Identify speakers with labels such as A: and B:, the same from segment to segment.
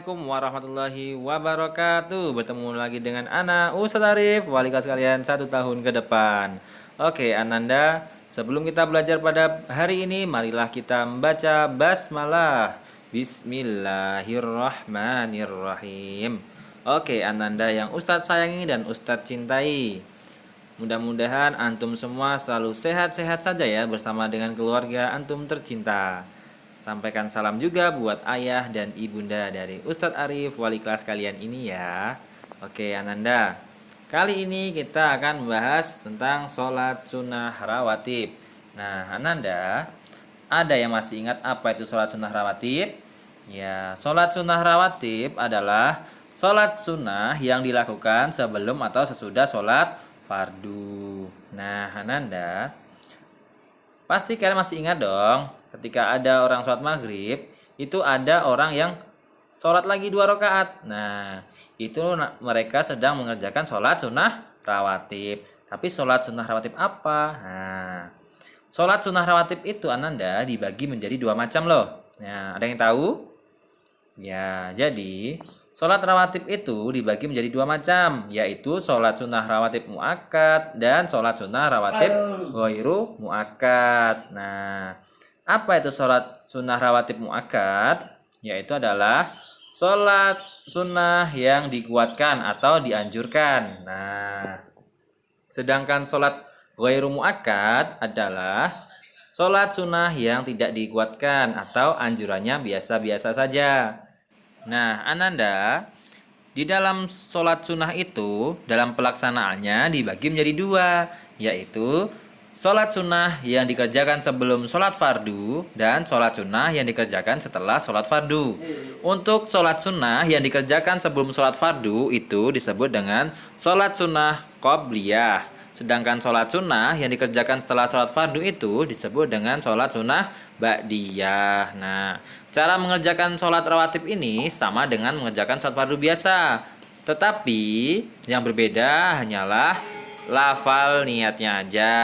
A: Assalamualaikum warahmatullahi wabarakatuh. Bertemu lagi dengan Ana Ustadz Arif, wali kelas kalian 1 tahun ke depan. Oke Ananda, sebelum kita belajar pada hari ini, marilah kita membaca basmalah. Bismillahirrahmanirrahim. Oke Ananda yang Ustadz sayangi dan Ustadz cintai, mudah-mudahan antum semua selalu sehat-sehat saja ya bersama dengan keluarga antum tercinta. Sampaikan salam juga buat ayah dan ibunda dari Ustadz Arif, wali kelas kalian ini ya. Oke Ananda, kali ini kita akan membahas tentang sholat sunnah rawatib. Nah Ananda, ada yang masih ingat apa itu sholat sunnah rawatib? Ya, sholat sunnah rawatib adalah sholat sunnah yang dilakukan sebelum atau sesudah sholat fardu. Nah Ananda, pasti kalian masih ingat dong, ketika ada orang sholat maghrib, itu ada orang yang sholat lagi 2 rakaat. Nah, itu mereka sedang mengerjakan sholat sunnah rawatib. Tapi sholat sunnah rawatib apa? Nah, sholat sunnah rawatib itu Ananda dibagi menjadi 2 macam loh. Nah, ada yang tahu? Ya, jadi sholat rawatib itu dibagi menjadi 2 macam, yaitu sholat sunnah rawatib muakkad dan sholat sunnah rawatib ghairu muakkad. Nah, apa itu sholat sunnah rawatib muakkad? Yaitu adalah sholat sunnah yang dikuatkan atau dianjurkan. Nah, sedangkan sholat ghairu muakkad adalah sholat sunnah yang tidak dikuatkan atau anjurannya biasa-biasa saja. Nah, Ananda, di dalam sholat sunnah itu, dalam pelaksanaannya dibagi menjadi 2, yaitu sholat sunnah yang dikerjakan sebelum sholat fardu dan sholat sunnah yang dikerjakan setelah sholat fardu. Untuk sholat sunnah yang dikerjakan sebelum sholat fardu itu disebut dengan sholat sunnah qobliyah. Sedangkan sholat sunnah yang dikerjakan setelah sholat fardu itu disebut dengan sholat sunnah ba'diyah. Nah, cara mengerjakan sholat rawatib ini sama dengan mengerjakan sholat fardu biasa. Tetapi yang berbeda hanyalah lafal niatnya aja.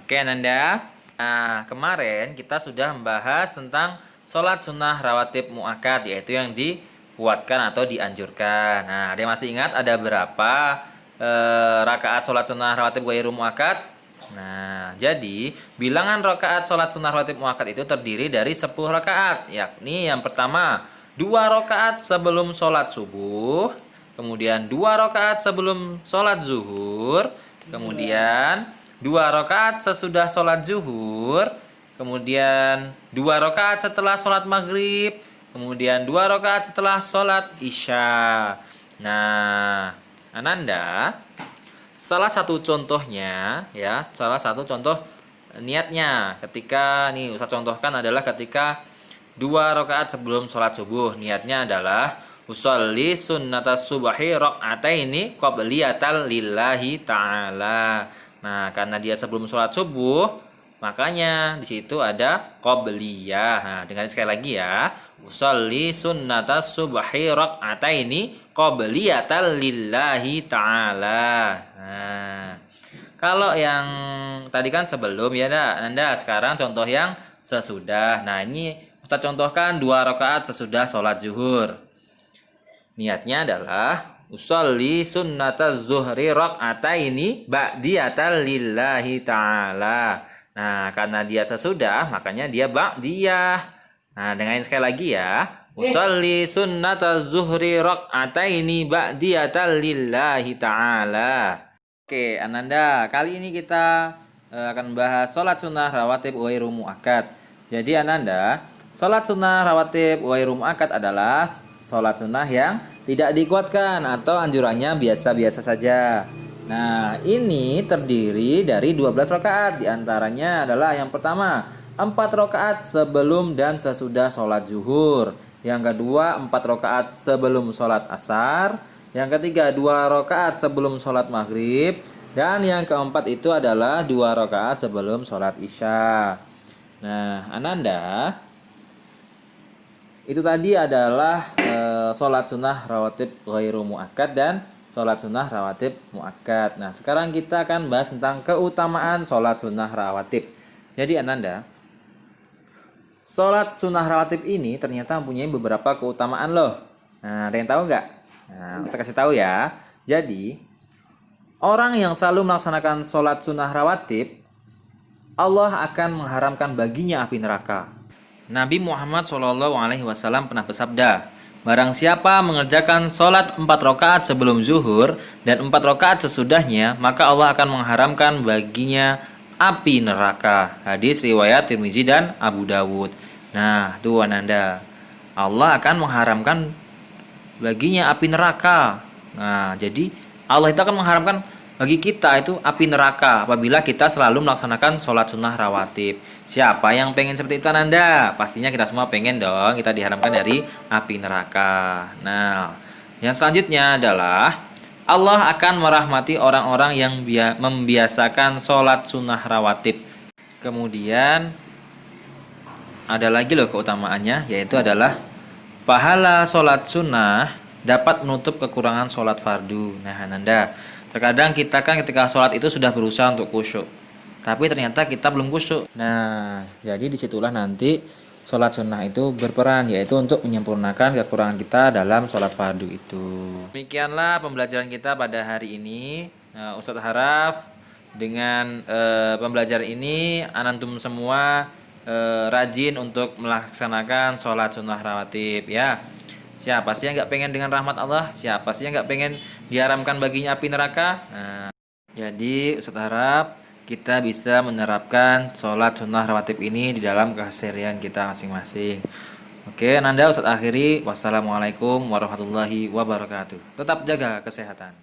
A: Oke Nanda? Nah, kemarin kita sudah membahas tentang sholat sunnah rawatib muakkad, yaitu yang dikuatkan atau dianjurkan. Nah, ada yang masih ingat ada berapa rakaat sholat sunnah rawatib ghairu muakkad? Nah, jadi bilangan rakaat sholat sunnah rawatib muakkad itu terdiri dari 10 rakaat, yakni yang pertama 2 rakaat sebelum sholat subuh, kemudian 2 rakaat sebelum sholat zuhur, kemudian 2 rakaat sesudah sholat zuhur, kemudian 2 rakaat setelah sholat maghrib, kemudian 2 rakaat setelah sholat isya. Nah, Ananda, salah satu contohnya ya, salah satu contoh niatnya ketika nih Ustaz contohkan adalah ketika 2 rakaat sebelum sholat subuh, niatnya adalah usolli sunnatas subahi rakaataini qobliyatal lillahi ta'ala. Nah, karena dia sebelum sholat subuh, makanya di situ ada qobliyah. Nah, dengarin sekali lagi ya. Usolli sunnatas subahi rakaataini qobliyatal lillahi ta'ala. Nah, kalau yang tadi kan sebelum ya Nanda, sekarang contoh yang sesudah. Nah, ini Ustaz contohkan 2 rakaat sesudah sholat zuhur. Niatnya adalah usolli sunnataz zuhri rakaataini ba'diyatal lillahi ta'ala. Nah, karena dia sesudah, makanya dia ba'diyah. Nah, dengarin sekali lagi ya. Usolli sunnataz zuhri rakaataini ba'diyatal lillahi ta'ala. Oke, Ananda, kali ini kita akan membahas sholat sunnah rawatib ghairu muakkad. Jadi Ananda, sholat sunnah rawatib ghairu muakkad adalah sholat sunnah yang tidak dikuatkan atau anjurannya biasa-biasa saja. Nah, ini terdiri dari 12 rakaat. Di antaranya adalah yang pertama, 4 rakaat sebelum dan sesudah sholat zuhur. Yang kedua, 4 rakaat sebelum sholat asar. Yang ketiga, 2 rakaat sebelum sholat maghrib. Dan yang keempat itu adalah 2 rakaat sebelum sholat isya. Nah, Ananda, itu tadi adalah sholat sunnah rawatib ghairu muakkad dan sholat sunnah rawatib muakkad. Nah, sekarang kita akan bahas tentang keutamaan sholat sunnah rawatib. Jadi Ananda, sholat sunnah rawatib ini ternyata mempunyai beberapa keutamaan loh. Nah, ada yang tahu nggak? Nah, saya kasih tahu ya. Jadi, orang yang selalu melaksanakan sholat sunnah rawatib, Allah akan mengharamkan baginya api neraka. Nabi Muhammad SAW pernah bersabda, barang siapa mengerjakan sholat 4 rakaat sebelum zuhur dan 4 rakaat sesudahnya, maka Allah akan mengharamkan baginya api neraka. Hadis riwayat Tirmizi dan Abu Dawud. Nah, tuh Ananda, Allah akan mengharamkan baginya api neraka. Nah, jadi Allah itu akan mengharamkan bagi kita itu api neraka apabila kita selalu melaksanakan sholat sunnah rawatib. Siapa yang pengen seperti itu Ananda? Pastinya kita semua pengen dong kita diharamkan dari api neraka. Nah, yang selanjutnya adalah Allah akan merahmati orang-orang yang membiasakan sholat sunnah rawatib. Kemudian ada lagi loh keutamaannya, yaitu adalah pahala sholat sunnah dapat menutup kekurangan sholat fardu. Nah Ananda, terkadang kita kan ketika sholat itu sudah berusaha untuk khusyuk, tapi ternyata kita belum khusyuk. Nah, jadi disitulah nanti sholat sunnah itu berperan, yaitu untuk menyempurnakan kekurangan kita dalam sholat fardu itu. Demikianlah pembelajaran kita pada hari ini. Ustadz harap dengan pembelajaran ini anantum semua rajin untuk melaksanakan sholat sunnah rawatib ya. Siapa sih yang nggak pengen dengan rahmat Allah? Siapa sih yang nggak pengen diharamkan baginya api neraka? Nah, jadi Ustadz harap kita bisa menerapkan sholat sunnah rawatib ini di dalam keseharian kita masing-masing. Oke, Nanda Ustadz akhiri. Wassalamualaikum warahmatullahi wabarakatuh. Tetap jaga kesehatan.